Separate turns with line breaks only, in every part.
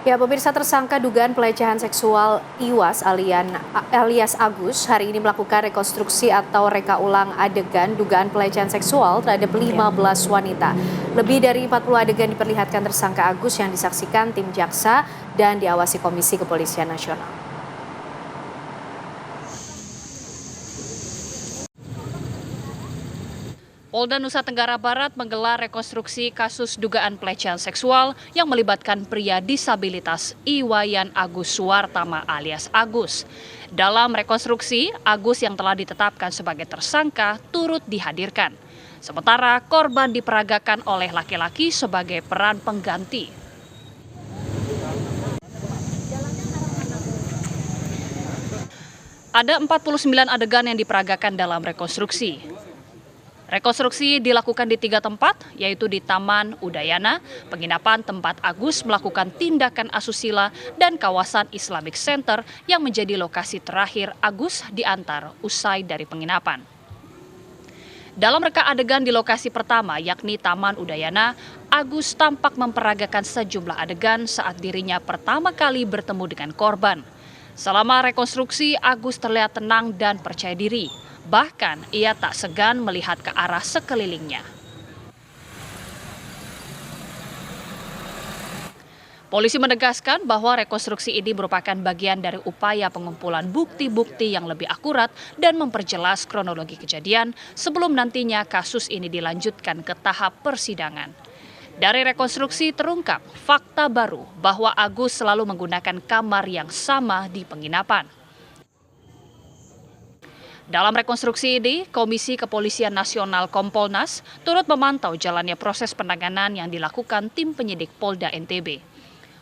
Ya, pemirsa, tersangka dugaan pelecehan seksual Iwas alias Agus hari ini melakukan rekonstruksi atau reka ulang adegan dugaan pelecehan seksual terhadap 15 wanita. Lebih dari 40 adegan diperlihatkan tersangka Agus yang disaksikan tim jaksa dan diawasi Komisi Kepolisian Nasional.
Polda Nusa Tenggara Barat menggelar rekonstruksi kasus dugaan pelecehan seksual yang melibatkan pria disabilitas Iwayan Agus Suwartama alias Agus. Dalam rekonstruksi, Agus yang telah ditetapkan sebagai tersangka turut dihadirkan. Sementara korban diperagakan oleh laki-laki sebagai peran pengganti. Ada 49 adegan yang diperagakan dalam rekonstruksi. Rekonstruksi dilakukan di 3 tempat, yaitu di Taman Udayana, penginapan tempat Agus melakukan tindakan asusila, dan kawasan Islamic Center yang menjadi lokasi terakhir Agus diantar usai dari penginapan. Dalam reka adegan di lokasi pertama, yakni Taman Udayana, Agus tampak memperagakan sejumlah adegan saat dirinya pertama kali bertemu dengan korban. Selama rekonstruksi, Agus terlihat tenang dan percaya diri. Bahkan, ia tak segan melihat ke arah sekelilingnya. Polisi menegaskan bahwa rekonstruksi ini merupakan bagian dari upaya pengumpulan bukti-bukti yang lebih akurat dan memperjelas kronologi kejadian sebelum nantinya kasus ini dilanjutkan ke tahap persidangan. Dari rekonstruksi terungkap fakta baru bahwa Agus selalu menggunakan kamar yang sama di penginapan. Dalam rekonstruksi ini, Komisi Kepolisian Nasional Kompolnas turut memantau jalannya proses penanganan yang dilakukan tim penyidik Polda NTB.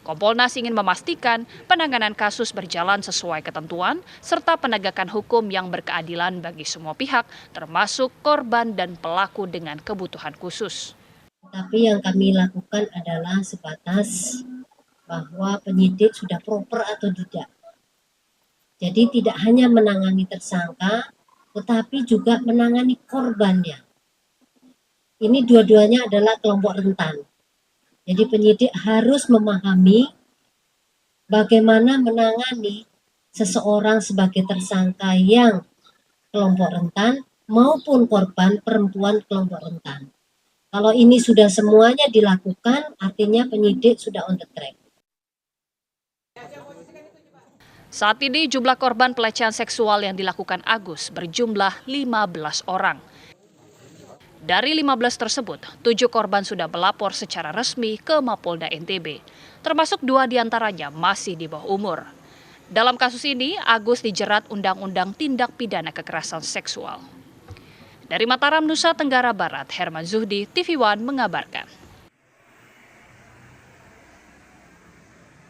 Kompolnas ingin memastikan penanganan kasus berjalan sesuai ketentuan serta penegakan hukum yang berkeadilan bagi semua pihak, termasuk korban dan pelaku dengan kebutuhan khusus.
Tapi yang kami lakukan adalah sebatas bahwa penyidik sudah proper atau tidak. Jadi tidak hanya menangani tersangka, tetapi juga menangani korbannya. Ini dua-duanya adalah kelompok rentan. Jadi penyidik harus memahami bagaimana menangani seseorang sebagai tersangka yang kelompok rentan maupun korban perempuan kelompok rentan. Kalau ini sudah semuanya dilakukan, artinya penyidik sudah on the track.
Saat ini jumlah korban pelecehan seksual yang dilakukan Agus berjumlah 15 orang. Dari 15 tersebut, 7 korban sudah melapor secara resmi ke Mapolda NTB, termasuk 2 diantaranya masih di bawah umur. Dalam kasus ini, Agus dijerat Undang-Undang Tindak Pidana Kekerasan Seksual. Dari Mataram, Nusa Tenggara Barat, Herman Zuhdi, TV One mengabarkan.